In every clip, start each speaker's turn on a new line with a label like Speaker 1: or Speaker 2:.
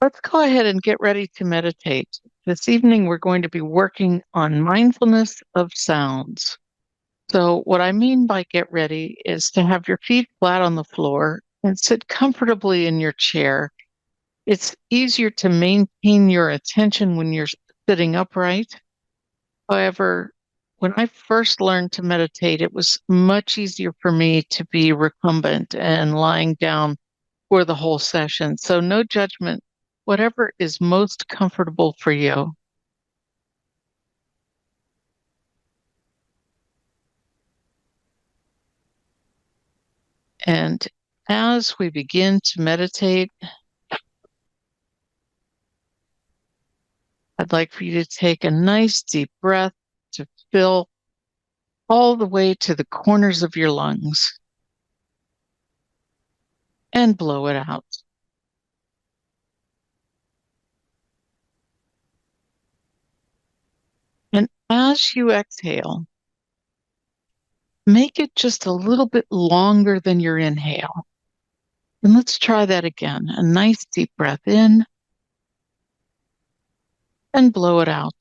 Speaker 1: Let's go ahead and get ready to meditate. This evening, we're going to be working on mindfulness of sounds. So, what I mean by get ready is to have your feet flat on the floor and sit comfortably in your chair. It's easier to maintain your attention when you're sitting upright. However, when I first learned to meditate, it was much easier for me to be recumbent and lying down for the whole session. So no judgment, whatever is most comfortable for you. And as we begin to meditate, I'd like for you to take a nice deep breath to fill all the way to the corners of your lungs and blow it out. And as you exhale, make it just a little bit longer than your inhale. And let's try that again. A nice deep breath in and blow it out.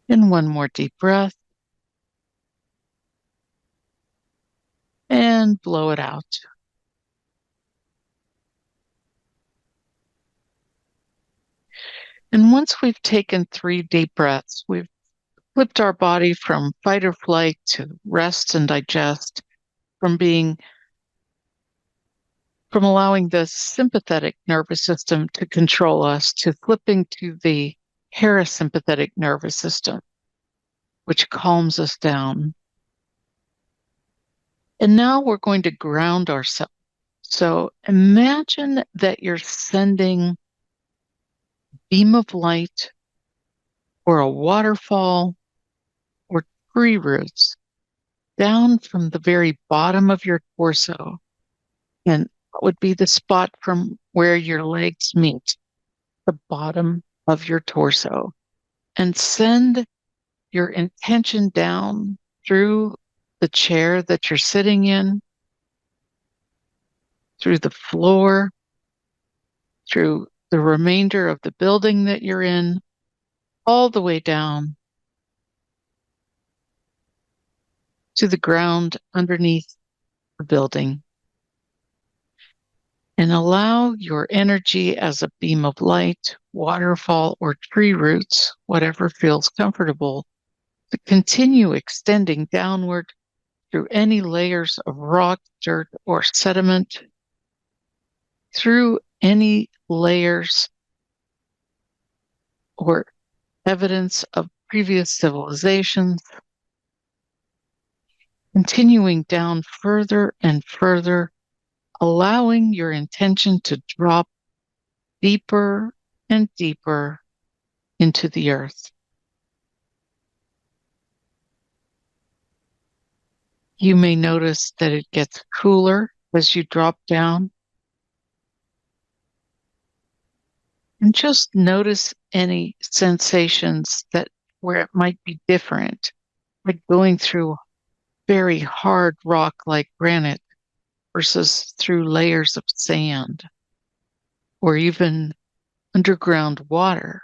Speaker 1: And one more deep breath and blow it out. And once we've taken 3 deep breaths, we've flipped our body from fight or flight to rest and digest, from allowing the sympathetic nervous system to control us to flipping to the parasympathetic nervous system, which calms us down. And now we're going to ground ourselves. So imagine that you're sending a beam of light or a waterfall or tree roots down from the very bottom of your torso, and what would be the spot from where your legs meet, the bottom of your torso, and send your intention down through the chair that you're sitting in, through the floor, through the remainder of the building that you're in, all the way down to the ground underneath the building. And allow your energy as a beam of light, waterfall, or tree roots, whatever feels comfortable, to continue extending downward through any layers of rock, dirt, or sediment, through any layers or evidence of previous civilizations, continuing down further and further, allowing your intention to drop deeper and deeper into the earth. You may notice that it gets cooler as you drop down. And just notice any sensations where it might be different, like going through very hard rock like granite versus through layers of sand or even underground water.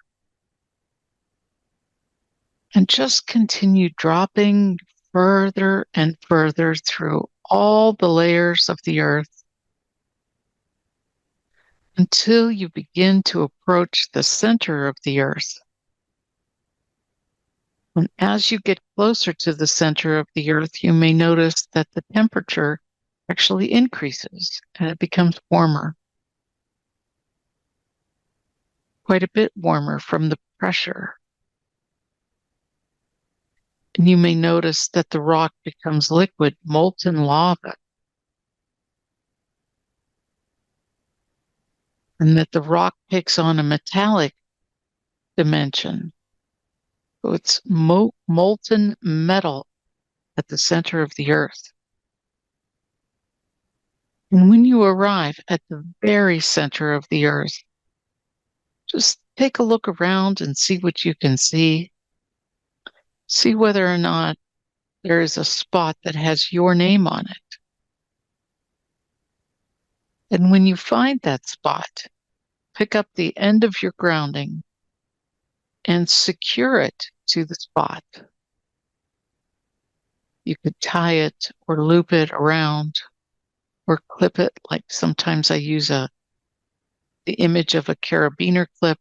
Speaker 1: And just continue dropping further and further through all the layers of the earth until you begin to approach the center of the earth. And as you get closer to the center of the earth, you may notice that the temperature actually increases and it becomes warmer. Quite a bit warmer from the pressure. And you may notice that the rock becomes liquid, molten lava. And that the rock takes on a metallic dimension. So it's molten metal at the center of the earth. And when you arrive at the very center of the earth, just take a look around and see what you can see. See whether or not there is a spot that has your name on it. And when you find that spot, pick up the end of your grounding and secure it to the spot. You could tie it or loop it around or clip it. Like sometimes I use the image of a carabiner clip.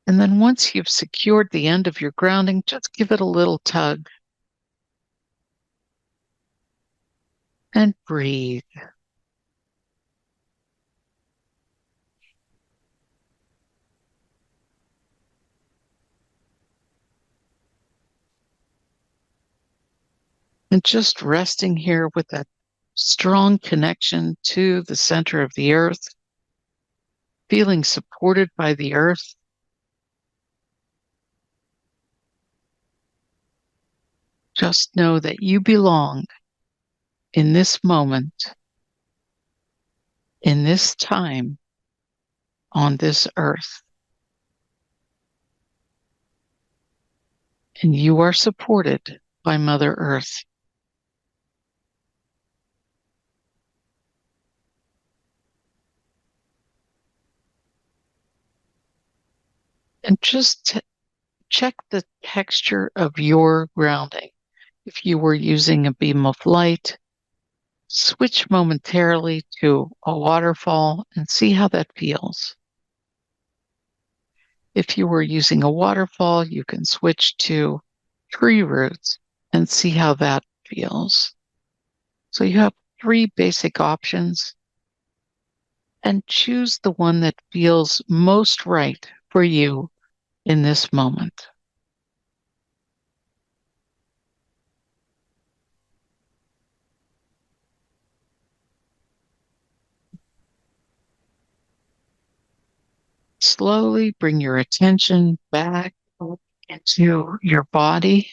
Speaker 1: And then once you've secured the end of your grounding, just give it a little tug and breathe. And just resting here with that strong connection to the center of the earth, feeling supported by the earth. Just know that you belong in this moment, in this time, on this earth. And you are supported by Mother Earth. And just check the texture of your grounding. If you were using a beam of light, switch momentarily to a waterfall and see how that feels. If you were using a waterfall, you can switch to tree roots and see how that feels. So you have 3 basic options and choose the one that feels most right for you in this moment. Slowly bring your attention back into your body.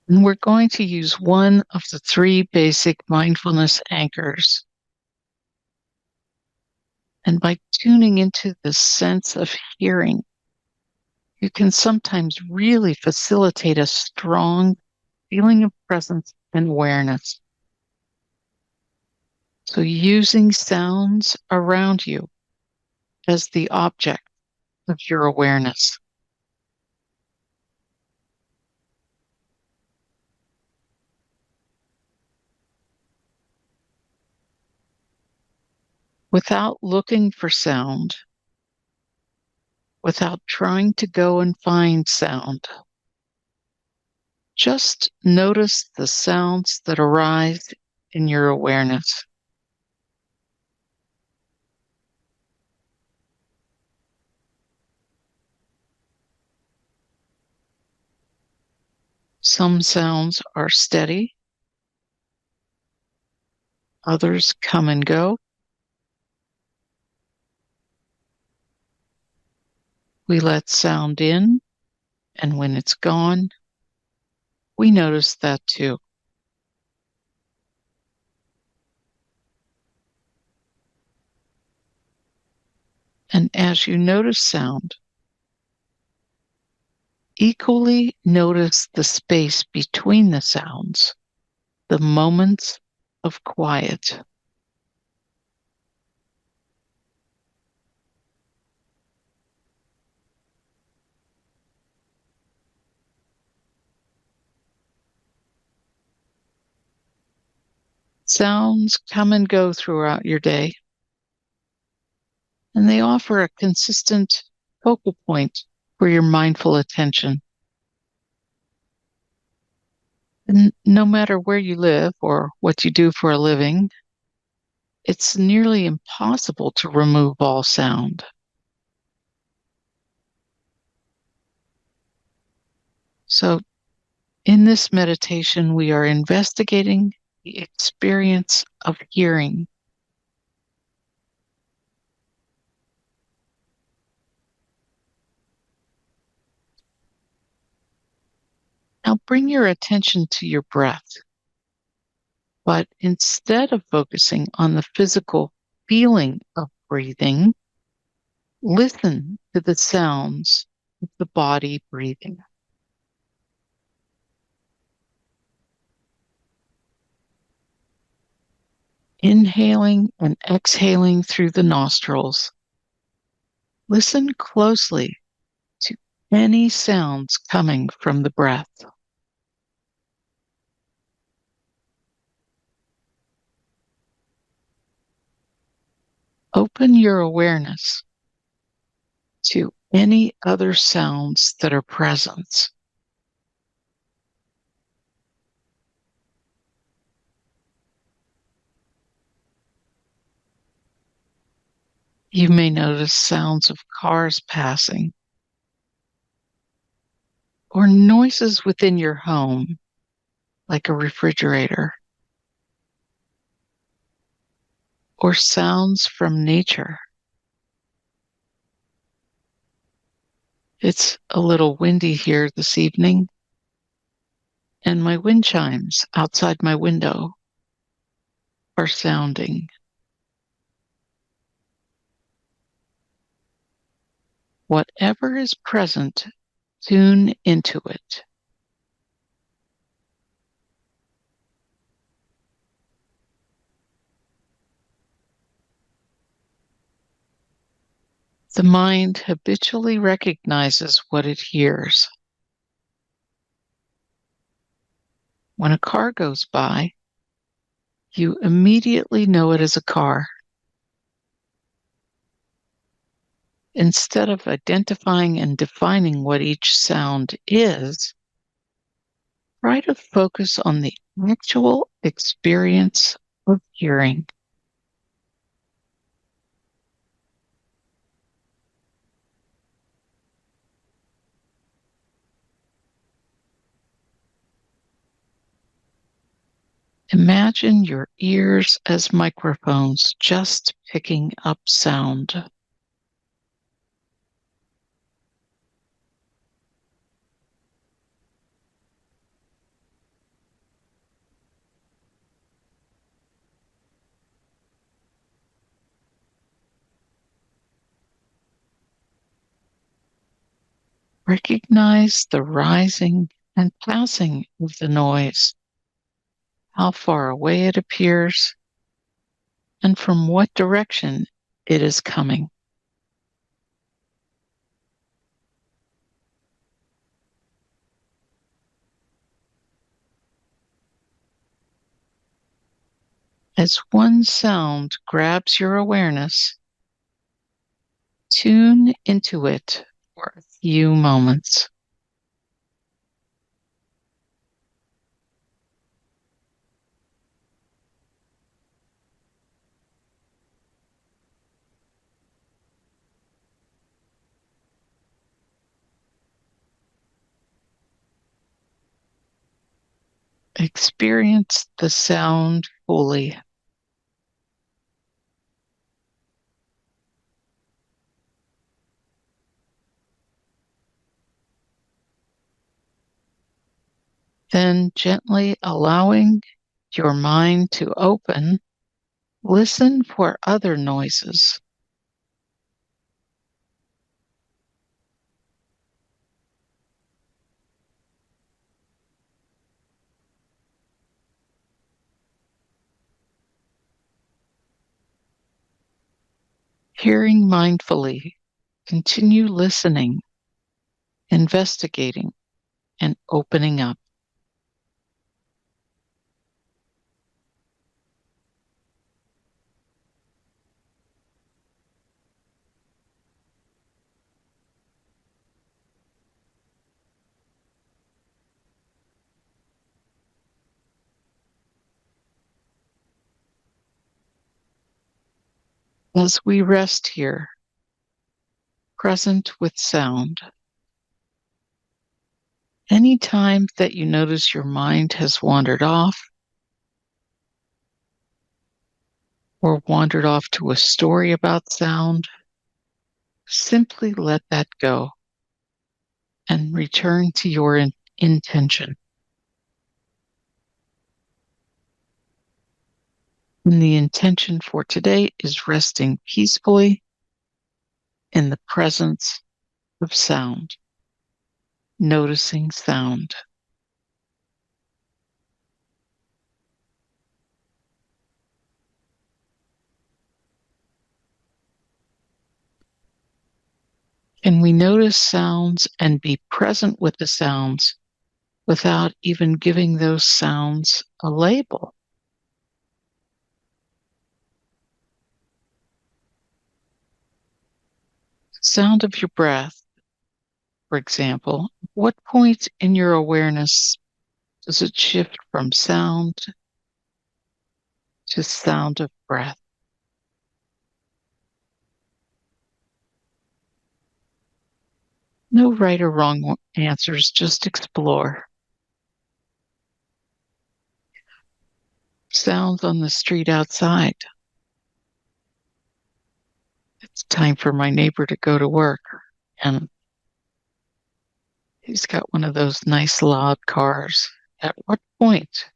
Speaker 1: And we're going to use one of the 3 basic mindfulness anchors. And by tuning into the sense of hearing, you can sometimes really facilitate a strong feeling of presence and awareness. So using sounds around you as the object of your awareness. Without looking for sound, without trying to go and find sound, just notice the sounds that arise in your awareness. Some sounds are steady, others come and go. We let sound in, and when it's gone, we notice that too. And as you notice sound, equally notice the space between the sounds, the moments of quiet. Sounds come and go throughout your day, and they offer a consistent focal point for your mindful attention. And no matter where you live or what you do for a living, it's nearly impossible to remove all sound. So, in this meditation, we are investigating the experience of hearing. Now bring your attention to your breath, but instead of focusing on the physical feeling of breathing, listen to the sounds of the body breathing. Inhaling and exhaling through the nostrils. Listen closely to any sounds coming from the breath. Open your awareness to any other sounds that are present. You may notice sounds of cars passing or noises within your home, like a refrigerator, or sounds from nature. It's a little windy here this evening, and my wind chimes outside my window are sounding. Whatever is present, tune into it. The mind habitually recognizes what it hears. When a car goes by, you immediately know it as a car. Instead of identifying and defining what each sound is, try to focus on the actual experience of hearing. Imagine your ears as microphones just picking up sound. Recognize the rising and passing of the noise, how far away it appears, and from what direction it is coming. As one sound grabs your awareness, tune into it for a few moments. Experience the sound fully. Then gently allowing your mind to open, listen for other noises. Hearing mindfully, continue listening, investigating, and opening up. As we rest here, present with sound, any time that you notice your mind has wandered off or wandered off to a story about sound, simply let that go and return to your intention. And the intention for today is resting peacefully in the presence of sound, noticing sound. Can we notice sounds and be present with the sounds without even giving those sounds a label? Sound of your breath, for example, what point in your awareness does it shift from sound to sound of breath? No right or wrong answers, just explore. Sounds on the street outside. It's time for my neighbor to go to work, and he's got one of those nice loud cars. At what point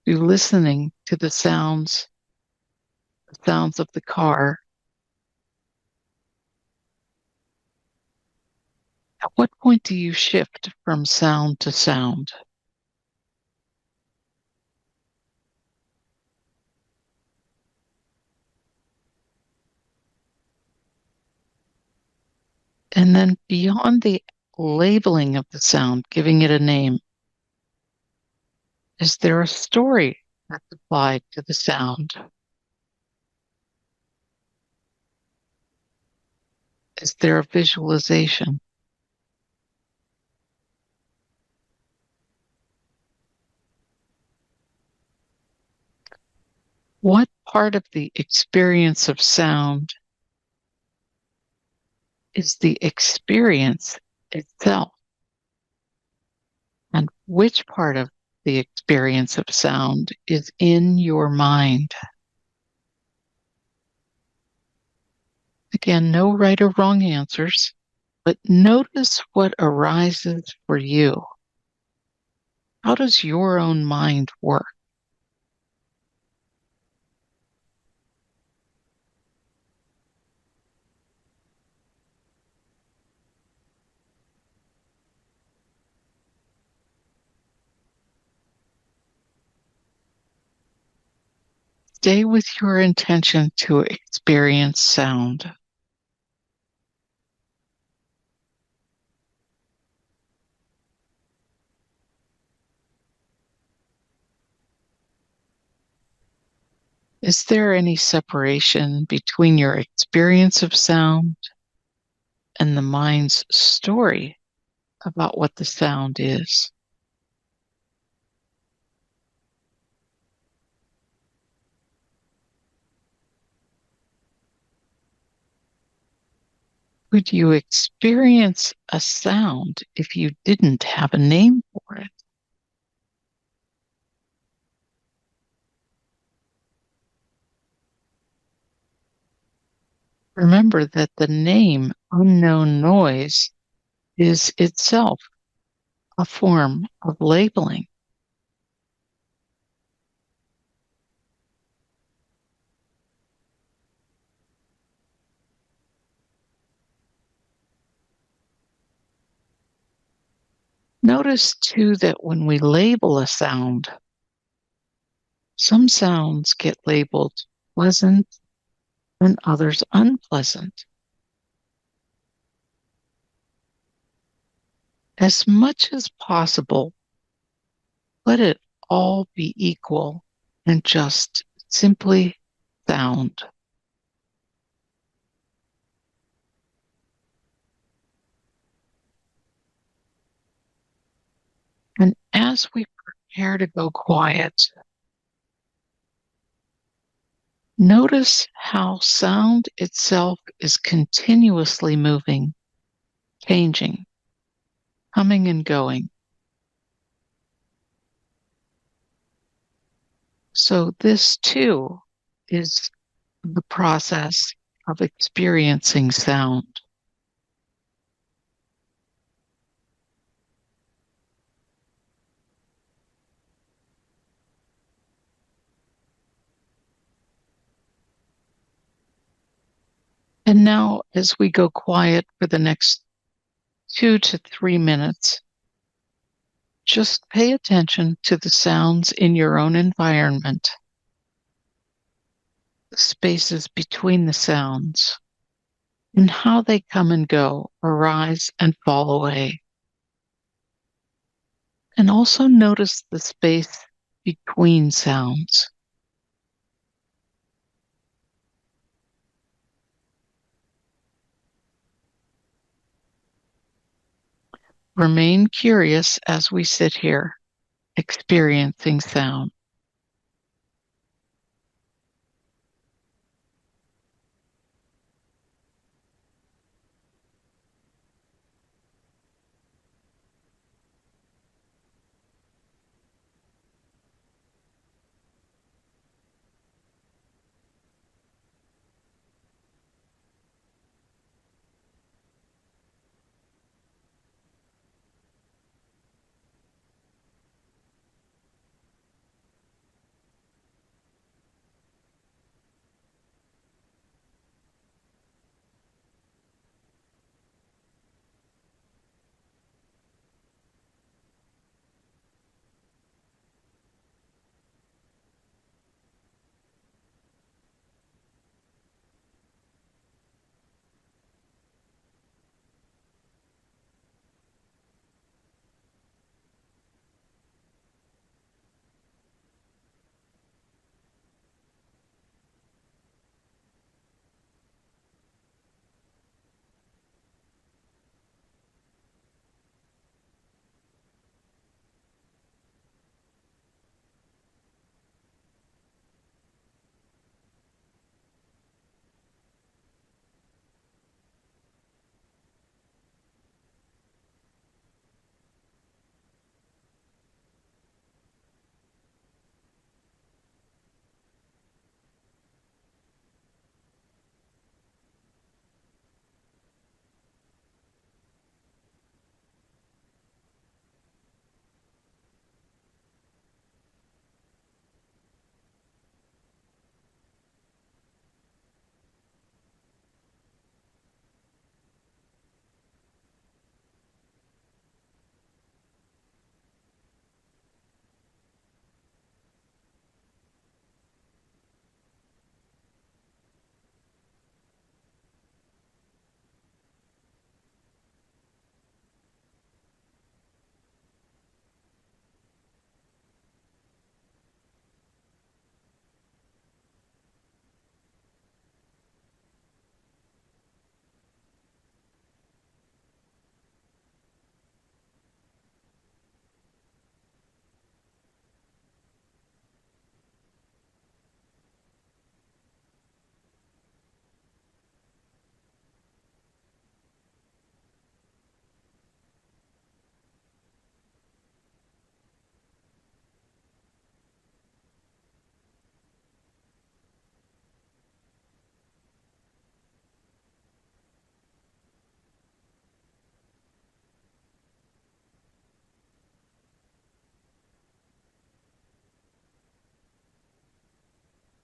Speaker 1: do listening to the sounds of the car, at what point do you shift from sound to sound? And then beyond the labeling of the sound, giving it a name, is there a story that's applied to the sound? Is there a visualization? What part of the experience of sound is the experience itself? And which part of the experience of sound is in your mind? Again, no right or wrong answers, but notice what arises for you. How does your own mind work? Stay with your intention to experience sound. Is there any separation between your experience of sound and the mind's story about what the sound is? Would you experience a sound if you didn't have a name for it? Remember that the name unknown noise is itself a form of labeling. Notice too that when we label a sound, some sounds get labeled pleasant and others unpleasant. As much as possible, let it all be equal and just simply sound. And as we prepare to go quiet, notice how sound itself is continuously moving, changing, coming and going. So this too is the process of experiencing sound. And now, as we go quiet for the next 2 to 3 minutes, just pay attention to the sounds in your own environment, the spaces between the sounds, and how they come and go, arise and fall away. And also notice the space between sounds. Remain curious as we sit here, experiencing sound.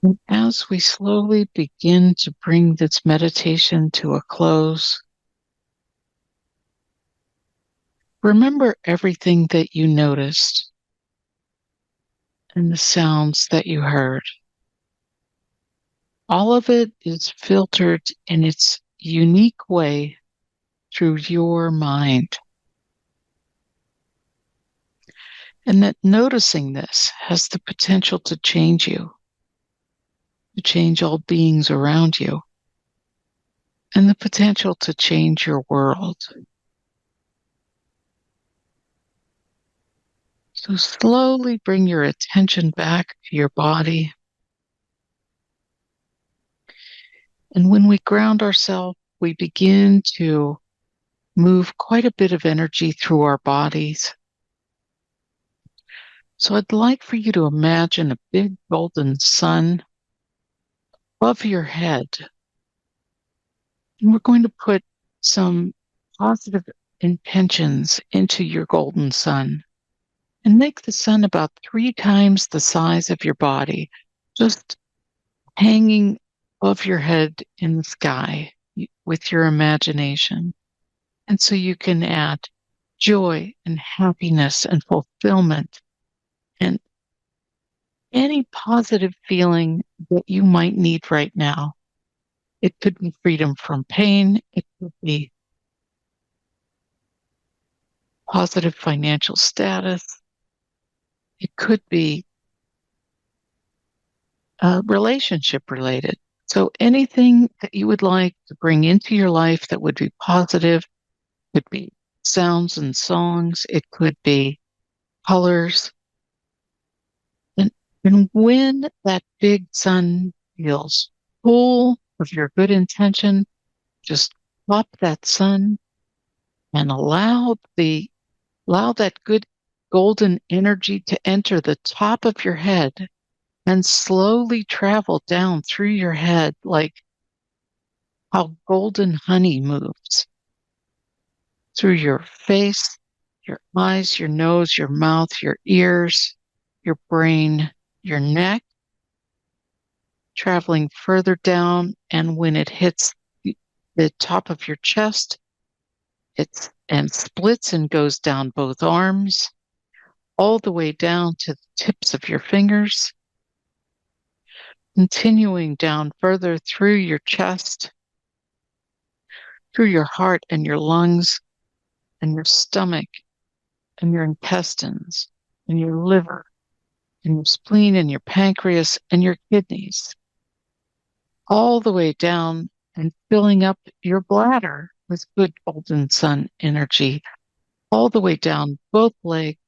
Speaker 1: And as we slowly begin to bring this meditation to a close, remember everything that you noticed and the sounds that you heard. All of it is filtered in its unique way through your mind. And that noticing this has the potential to change you, to change all beings around you, and the potential to change your world. So slowly bring your attention back to your body. And when we ground ourselves, we begin to move quite a bit of energy through our bodies. So I'd like for you to imagine a big golden sun above your head. And we're going to put some positive intentions into your golden sun and make the sun about 3 times the size of your body, just hanging above your head in the sky. with your imagination. And so you can add joy and happiness and fulfillment and any positive feeling that you might need right now. It could be freedom from pain. It could be positive financial status. It could be relationship related. So anything that you would like to bring into your life that would be positive could be sounds and songs. It could be colors. And, and when that big sun feels full of your good intention, just pop that sun and allow that good golden energy to enter the top of your head and slowly travel down through your head like how golden honey moves through your face, your eyes, your nose, your mouth, your ears, your brain, your neck, traveling further down. And when it hits the top of your chest, and splits and goes down both arms, all the way down to the tips of your fingers, continuing down further through your chest, through your heart and your lungs and your stomach and your intestines and your liver and your spleen and your pancreas and your kidneys, all the way down and filling up your bladder with good golden sun energy, all the way down both legs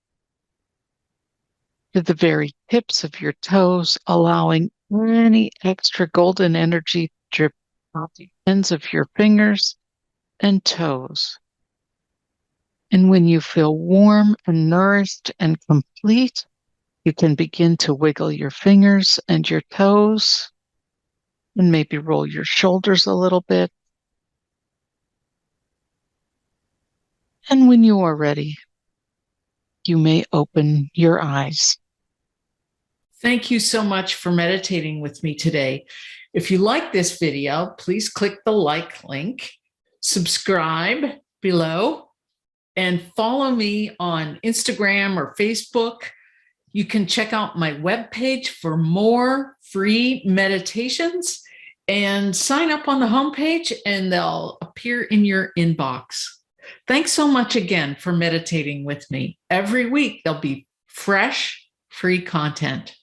Speaker 1: to the very tips of your toes, allowing any extra golden energy to drip out the ends of your fingers and toes. And when you feel warm and nourished and complete, you can begin to wiggle your fingers and your toes and maybe roll your shoulders a little bit. And when you are ready, you may open your eyes.
Speaker 2: Thank you so much for meditating with me today. If you like this video, please click the like link, subscribe below, and follow me on Instagram or Facebook. You can check out my webpage for more free meditations and sign up on the homepage and they'll appear in your inbox. Thanks so much again for meditating with me. Every week there'll be fresh, free content.